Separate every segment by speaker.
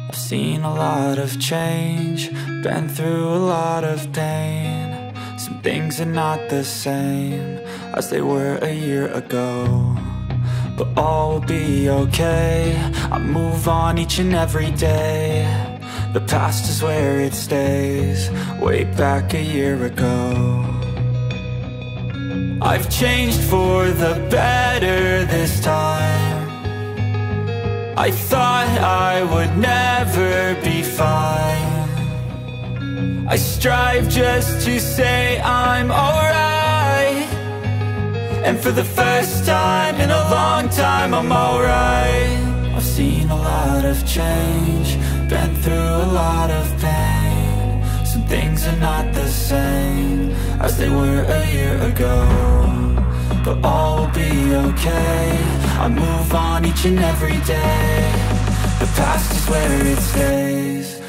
Speaker 1: I've seen a lot of change, been through a lot of pain. Some things are not the same as they were a year ago, but all will be okay. I move on each and every day. The past is where it stays, way back a year ago. I've changed for the better this time. I thought I would never be fine. I strive just to say I'm alright, and for the first time in a long time I'm alright. I've seen a lot of change, been through a lot of pain. Some things are not the same as they were a year ago, but all will be okay. I move on each and every day. The past is where it stays.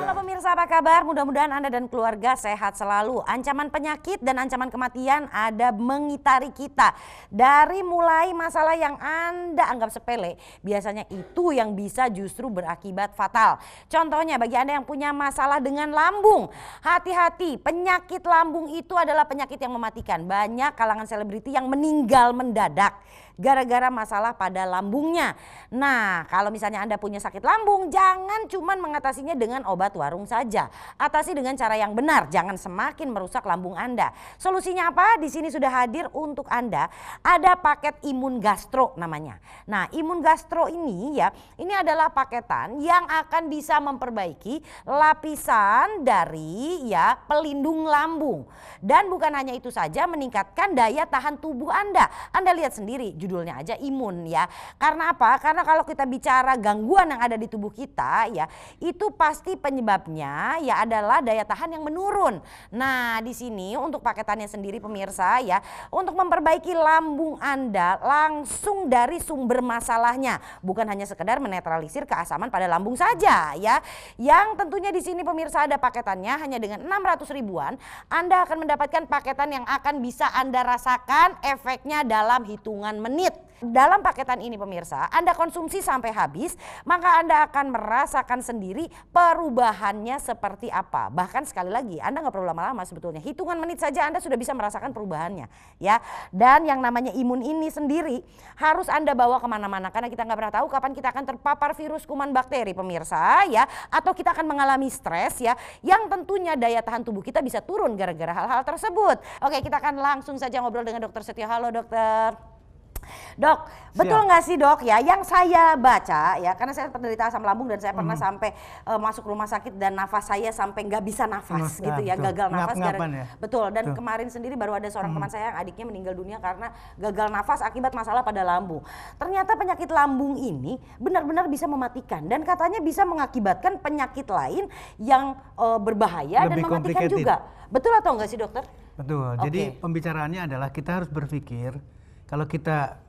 Speaker 2: Halo pemirsa, apa kabar? Mudah-mudahan Anda dan keluarga sehat selalu. Ancaman penyakit dan ancaman kematian ada mengitari kita. Dari mulai masalah yang Anda anggap sepele, biasanya itu yang bisa justru berakibat fatal. Contohnya bagi Anda yang punya masalah dengan lambung, hati-hati, penyakit lambung itu adalah penyakit yang mematikan. Banyak kalangan selebriti yang meninggal mendadak gara-gara masalah pada lambungnya. Nah, kalau misalnya Anda punya sakit lambung, jangan cuma mengatasinya dengan obat warung saja. Atasi dengan cara yang benar, jangan semakin merusak lambung Anda. Solusinya apa? Di sini sudah hadir untuk Anda. Ada paket imun gastro namanya. Nah, imun gastro ini ya, ini adalah paketan yang akan bisa memperbaiki lapisan dari ya pelindung lambung. Dan bukan hanya itu saja, meningkatkan daya tahan tubuh Anda. Anda lihat sendiri, judulnya aja imun ya. Karena apa? Karena kalau kita bicara gangguan yang ada di tubuh kita ya, itu pasti penyebabnya ya adalah daya tahan yang menurun. Nah, di sini untuk paketannya sendiri pemirsa ya, untuk memperbaiki lambung Anda langsung dari sumber masalahnya, bukan hanya sekedar menetralisir keasaman pada lambung saja ya. Yang tentunya di sini pemirsa ada paketannya hanya dengan 600 ribuan, Anda akan mendapatkan paketan yang akan bisa Anda rasakan efeknya dalam hitungan menit. Dalam paketan ini pemirsa, Anda konsumsi sampai habis, maka Anda akan merasakan sendiri perubahannya seperti apa. Bahkan sekali lagi, Anda nggak perlu lama-lama sebetulnya. Hitungan menit saja Anda sudah bisa merasakan perubahannya. Ya. Dan yang namanya imun ini sendiri harus Anda bawa kemana-mana. Karena kita nggak pernah tahu kapan kita akan terpapar virus kuman bakteri pemirsa. Ya. Atau kita akan mengalami stres ya. Yang tentunya daya tahan tubuh kita bisa turun gara-gara hal-hal tersebut. Oke, kita akan langsung saja ngobrol dengan Dokter Setio. Halo dokter. Dok, betul nggak sih dok ya yang saya baca ya, karena saya penderita asam lambung dan saya pernah sampai masuk rumah sakit dan nafas saya sampai nggak bisa nafas gitu ya, gagal nafas ya. Betul, dan kemarin sendiri baru ada seorang teman saya yang adiknya meninggal dunia karena gagal nafas akibat masalah pada lambung. Ternyata penyakit lambung ini benar-benar bisa mematikan dan katanya bisa mengakibatkan penyakit lain yang berbahaya dan mematikan juga. Betul atau enggak sih dokter?
Speaker 3: Betul, jadi pembicaraannya adalah kita harus berpikir kalau kita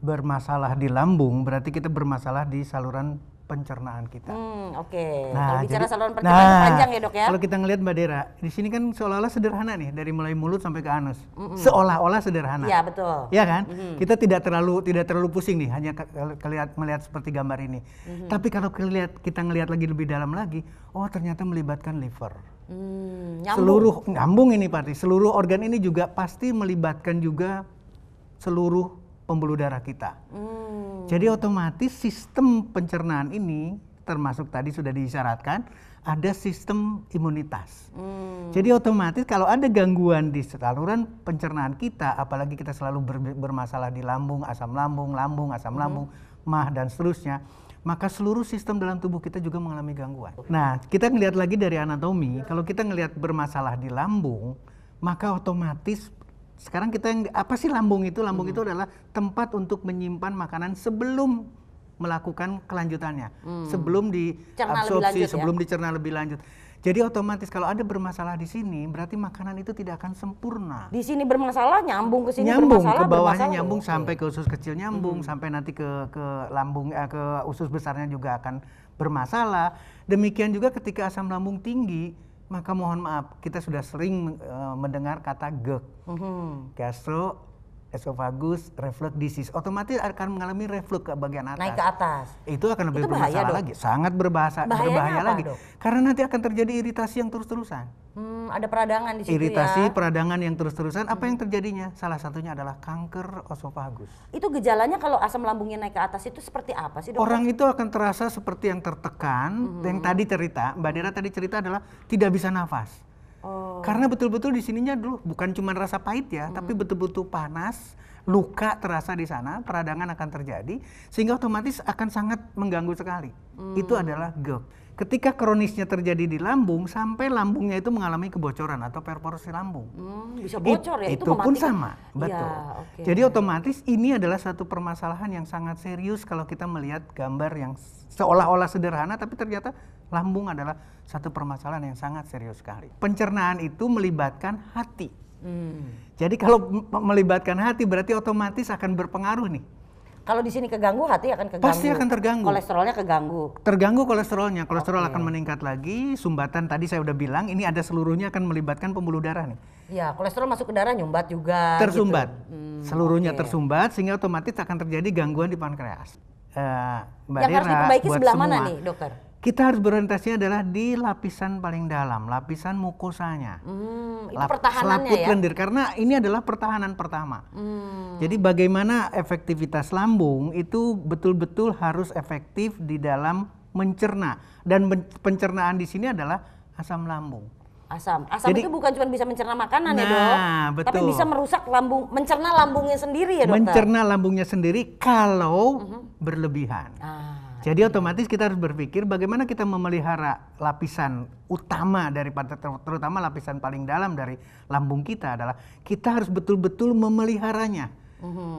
Speaker 3: bermasalah di lambung, berarti kita bermasalah di saluran pencernaan kita.
Speaker 2: Nah, kalau bicara saluran pencernaan panjang ya dok ya.
Speaker 3: Kalau kita ngelihat Mbak Dera, di sini kan seolah-olah sederhana nih, dari mulai mulut sampai ke anus. Seolah-olah sederhana.
Speaker 2: Iya betul.
Speaker 3: Iya kan? Kita tidak terlalu pusing nih, hanya melihat seperti gambar ini. Tapi kalau kita ngelihat lagi lebih dalam lagi, oh ternyata melibatkan liver. Seluruh nyambung ini pasti. Seluruh organ ini juga pasti melibatkan juga seluruh pembuluh darah kita. Jadi otomatis sistem pencernaan ini termasuk tadi sudah disyaratkan ada sistem imunitas. Jadi otomatis kalau ada gangguan di saluran pencernaan kita, apalagi kita selalu bermasalah di lambung, asam lambung, asam lambung, mah dan seterusnya, maka seluruh sistem dalam tubuh kita juga mengalami gangguan. Nah, kita ngelihat lagi dari anatomi, kalau kita ngelihat bermasalah di lambung, maka otomatis sekarang kita apa sih lambung itu? Lambung itu adalah tempat untuk menyimpan makanan sebelum melakukan kelanjutannya, sebelum diabsorpsi, sebelum dicerna lebih lanjut. Jadi otomatis kalau ada bermasalah di sini, berarti makanan itu tidak akan sempurna.
Speaker 2: Di sini bermasalah, nyambung ke sini
Speaker 3: nyambung,
Speaker 2: bermasalah,
Speaker 3: ke bawahnya nyambung sampai ke usus kecil nyambung, sampai nanti ke lambung, ke usus besarnya juga akan bermasalah. Demikian juga ketika asam lambung tinggi, maka mohon maaf, kita sudah sering mendengar kata GERD, esophagus reflux disease, otomatis akan mengalami reflux ke bagian atas.
Speaker 2: Naik ke atas.
Speaker 3: Itu akan lebih
Speaker 2: Itu bahaya,
Speaker 3: bermasalah
Speaker 2: Dok?
Speaker 3: lagi, sangat berbahaya
Speaker 2: Bahayanya apa,
Speaker 3: lagi.
Speaker 2: Dok?
Speaker 3: Karena nanti akan terjadi iritasi yang terus-terusan.
Speaker 2: Ada peradangan di situ
Speaker 3: Iritasi,
Speaker 2: ya.
Speaker 3: peradangan yang terus-terusan, apa yang terjadinya? Salah satunya adalah kanker esophagus.
Speaker 2: Itu gejalanya kalau asam lambungnya naik ke atas itu seperti apa sih, Dokter?
Speaker 3: Orang itu akan terasa seperti yang tertekan, yang tadi cerita, Mbak Dira tadi cerita adalah tidak bisa nafas. Karena betul-betul di sininya dulu bukan cuma rasa pahit ya, tapi betul-betul panas, luka terasa di sana, peradangan akan terjadi, sehingga otomatis akan sangat mengganggu sekali. Itu adalah GERD. Ketika kronisnya terjadi di lambung, sampai lambungnya itu mengalami kebocoran atau perforasi lambung.
Speaker 2: Bisa bocor ya, itu
Speaker 3: pun
Speaker 2: mematikan.
Speaker 3: sama, betul.
Speaker 2: Ya, oke.
Speaker 3: Jadi otomatis ini adalah satu permasalahan yang sangat serius kalau kita melihat gambar yang seolah-olah sederhana, tapi ternyata lambung adalah satu permasalahan yang sangat serius sekali. Pencernaan itu melibatkan hati. Jadi kalau melibatkan hati berarti otomatis akan berpengaruh nih.
Speaker 2: Kalau di sini keganggu, hati akan keganggu.
Speaker 3: Pasti akan terganggu.
Speaker 2: Kolesterolnya keganggu.
Speaker 3: Terganggu kolesterolnya, kolesterol akan meningkat lagi, sumbatan tadi saya udah bilang, ini ada seluruhnya akan melibatkan pembuluh darah nih.
Speaker 2: Ya, kolesterol masuk ke darah nyumbat juga.
Speaker 3: Tersumbat,
Speaker 2: Gitu.
Speaker 3: seluruhnya tersumbat sehingga otomatis akan terjadi gangguan di pankreas. Mbak
Speaker 2: Yang
Speaker 3: Dera,
Speaker 2: harus diperbaiki
Speaker 3: buat
Speaker 2: sebelah
Speaker 3: semua,
Speaker 2: mana nih, Dokter?
Speaker 3: kita harus berorientasinya adalah di lapisan paling dalam, lapisan mukosanya.
Speaker 2: Itu pertahanannya
Speaker 3: selaput
Speaker 2: ya?
Speaker 3: lendir, karena ini adalah pertahanan pertama. Jadi bagaimana efektivitas lambung itu betul-betul harus efektif di dalam mencerna. Dan pencernaan di sini adalah asam lambung.
Speaker 2: Asam
Speaker 3: Jadi,
Speaker 2: itu bukan cuma bisa mencerna makanan ya, Dok?
Speaker 3: betul.
Speaker 2: Tapi bisa merusak lambung, mencerna lambungnya sendiri ya, Dokter?
Speaker 3: Mencerna lambungnya sendiri kalau berlebihan. Jadi otomatis kita harus berpikir bagaimana kita memelihara lapisan utama daripada, terutama lapisan paling dalam dari lambung kita adalah kita harus betul-betul memeliharanya.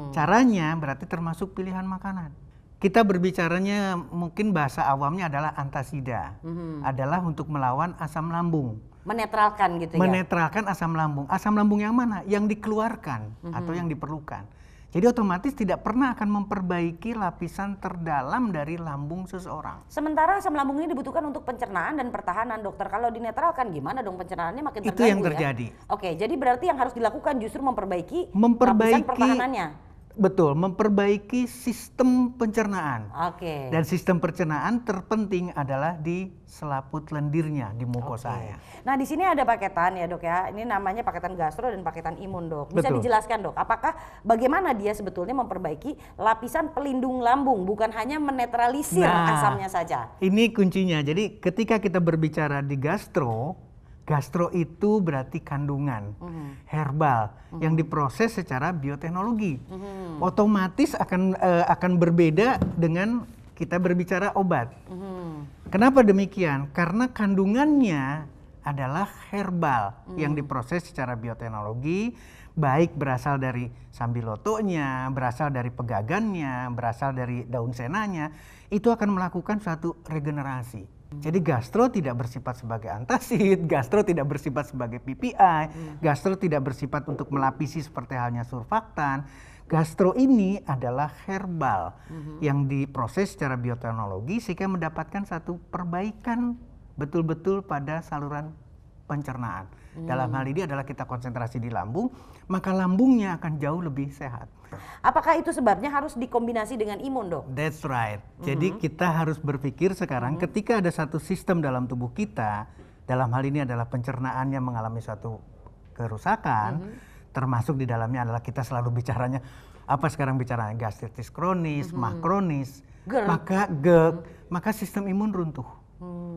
Speaker 3: Caranya berarti termasuk pilihan makanan. Kita berbicaranya mungkin bahasa awamnya adalah antasida, adalah untuk melawan asam lambung.
Speaker 2: Menetralkan gitu ya?
Speaker 3: Menetralkan asam lambung. Asam lambung yang mana? Yang dikeluarkan atau yang diperlukan. Jadi otomatis tidak pernah akan memperbaiki lapisan terdalam dari lambung seseorang.
Speaker 2: Sementara asam lambung ini dibutuhkan untuk pencernaan dan pertahanan, Dokter. Kalau dinetralkan gimana dong, pencernaannya makin terganggu?
Speaker 3: Itu yang terjadi.
Speaker 2: Ya? Oke, jadi berarti yang harus dilakukan justru memperbaiki lapisan pertahanannya.
Speaker 3: Betul, memperbaiki sistem pencernaan.
Speaker 2: Oke.
Speaker 3: Dan sistem pencernaan terpenting adalah di selaput lendirnya, di mukosanya.
Speaker 2: Nah, di sini ada paketan ya, Dok ya. Ini namanya paketan gastro dan paketan imun, Dok. Bisa
Speaker 3: Betul.
Speaker 2: dijelaskan, Dok, apakah bagaimana dia sebetulnya memperbaiki lapisan pelindung lambung, bukan hanya menetralisir asamnya saja?
Speaker 3: Ini kuncinya. Jadi ketika kita berbicara di gastro itu berarti kandungan herbal yang diproses secara bioteknologi. Otomatis akan berbeda dengan kita berbicara obat. Kenapa demikian? Karena kandungannya adalah herbal yang diproses secara bioteknologi, baik berasal dari sambilotonya, berasal dari pegagannya, berasal dari daun senanya, itu akan melakukan suatu regenerasi. Jadi gastro tidak bersifat sebagai antasid, gastro tidak bersifat sebagai PPI, gastro tidak bersifat untuk melapisi seperti halnya surfaktan. Gastro ini adalah herbal yang diproses secara bioteknologi sehingga mendapatkan satu perbaikan betul-betul pada saluran pencernaan. Dalam hal ini adalah kita konsentrasi di lambung, maka lambungnya akan jauh lebih sehat.
Speaker 2: Apakah itu sebabnya harus dikombinasi dengan imun, Dok?
Speaker 3: That's right. Jadi kita harus berpikir sekarang ketika ada satu sistem dalam tubuh kita, dalam hal ini adalah pencernaannya mengalami suatu kerusakan, termasuk di dalamnya adalah kita selalu bicaranya, apa sekarang bicaranya gastritis kronis, mah kronis, maka GERD, maka sistem imun runtuh.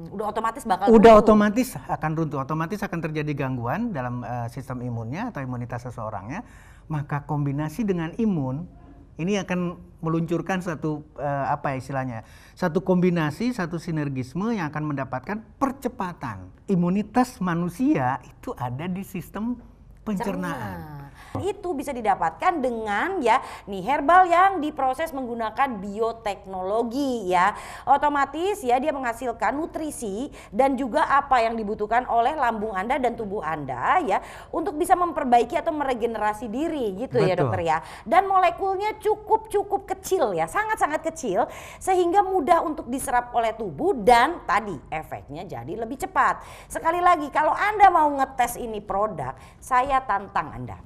Speaker 2: Udah otomatis bakal
Speaker 3: Udah
Speaker 2: runtuh.
Speaker 3: otomatis akan runtuh, otomatis akan terjadi gangguan dalam sistem imunnya atau imunitas seseorangnya. Maka kombinasi dengan imun ini akan meluncurkan satu apa istilahnya, satu kombinasi, satu sinergisme yang akan mendapatkan percepatan. Imunitas manusia itu ada di sistem pencernaan.
Speaker 2: Itu bisa didapatkan dengan ya nih herbal yang diproses menggunakan bioteknologi ya. Otomatis ya dia menghasilkan nutrisi dan juga apa yang dibutuhkan oleh lambung Anda dan tubuh Anda ya untuk bisa memperbaiki atau meregenerasi diri gitu. Betul. Ya Dokter ya. Dan molekulnya cukup kecil ya, sangat-sangat kecil sehingga mudah untuk diserap oleh tubuh dan tadi efeknya jadi lebih cepat. Sekali lagi kalau Anda mau ngetes ini produk, saya tantang Anda.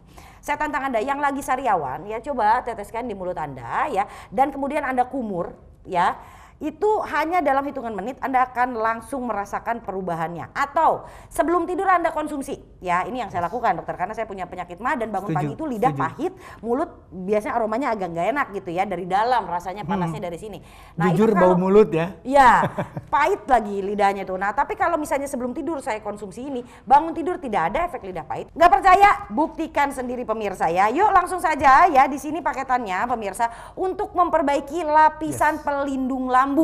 Speaker 2: Saya tantang Anda yang lagi sariawan ya, coba teteskan di mulut Anda ya, dan kemudian Anda kumur ya. Itu hanya dalam hitungan menit Anda akan langsung merasakan perubahannya. Atau sebelum tidur Anda konsumsi. Ya, ini yang saya lakukan dokter, karena saya punya penyakit MA dan bangun pagi itu lidah pahit, mulut biasanya aromanya agak nggak enak gitu ya, dari dalam rasanya panasnya dari sini. Nah,
Speaker 3: jujur
Speaker 2: itu kalau,
Speaker 3: bau mulut ya.
Speaker 2: Ya, pahit lagi lidahnya tuh. Nah, tapi kalau misalnya sebelum tidur saya konsumsi ini, bangun tidur tidak ada efek lidah pahit. Nggak percaya? Buktikan sendiri pemirsa ya. Yuk langsung saja ya, di sini paketannya pemirsa untuk memperbaiki lapisan pelindung lambung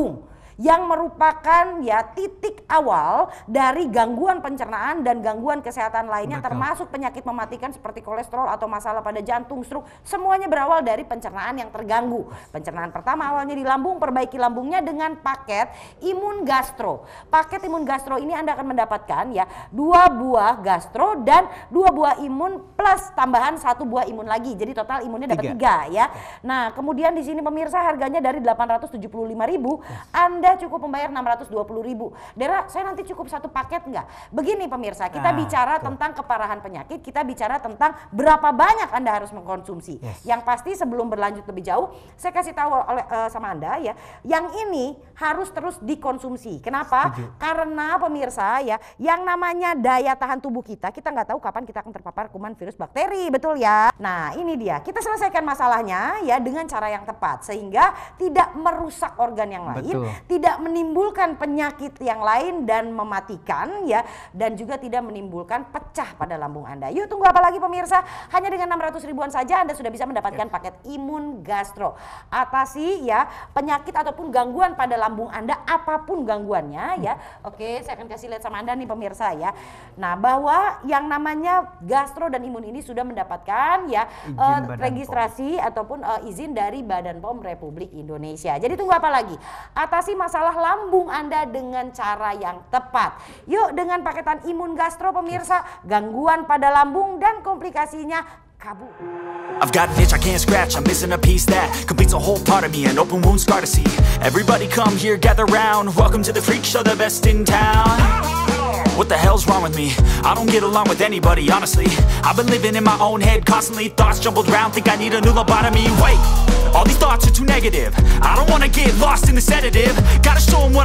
Speaker 2: yang merupakan ya titik awal dari gangguan pencernaan dan gangguan kesehatan lainnya. Betul. Termasuk penyakit mematikan seperti kolesterol atau masalah pada jantung, stroke, semuanya berawal dari pencernaan yang terganggu. Pencernaan pertama awalnya di lambung, perbaiki lambungnya dengan paket Imun Gastro. Paket Imun Gastro ini Anda akan mendapatkan ya 2 buah gastro dan 2 buah imun plus tambahan 1 buah imun lagi. Jadi total imunnya dapat 3 ya. Nah, kemudian di sini pemirsa harganya dari 875.000, Anda cukup membayar 620.000. Dera, saya nanti cukup 1 paket nggak? Begini pemirsa, kita bicara tentang keparahan penyakit, kita bicara tentang berapa banyak Anda harus mengkonsumsi. Yang pasti sebelum berlanjut lebih jauh, saya kasih tahu sama Anda ya, yang ini harus terus dikonsumsi. Kenapa? Karena pemirsa ya, yang namanya daya tahan tubuh kita nggak tahu kapan kita akan terpapar kuman, virus, bakteri, betul ya? Nah, ini dia. Kita selesaikan masalahnya ya dengan cara yang tepat sehingga tidak merusak organ yang lain, tidak menimbulkan penyakit yang lain dan mematikan ya, dan juga tidak menimbulkan pecah pada lambung Anda. Yuk tunggu apa lagi pemirsa? Hanya dengan 600 ribuan saja Anda sudah bisa mendapatkan paket Imun Gastro. Atasi ya penyakit ataupun gangguan pada lambung Anda, apapun gangguannya ya. Oke, saya akan kasih lihat sama Anda nih pemirsa ya. Nah, bahwa yang namanya gastro dan imun ini sudah mendapatkan ya registrasi ataupun izin dari Badan POM Republik Indonesia. Jadi tunggu apa lagi? Atasi masalah lambung Anda dengan cara yang tepat. Yuk dengan paketan Imun Gastro pemirsa, gangguan pada lambung dan komplikasinya kabur.
Speaker 1: I've got an itch I can't scratch, I'm missing a piece that completes a whole part of me, an open wound scar to see. Everybody come here, gather round, welcome to the freak show, the best in town. What the hell's wrong with me? I don't get along with anybody, honestly. I've been living in my own head constantly, thoughts jumbled round, think I need a new lobotomy. Wait, all these thoughts are too negative, I don't wanna get lost in the sedative. Gotta show 'em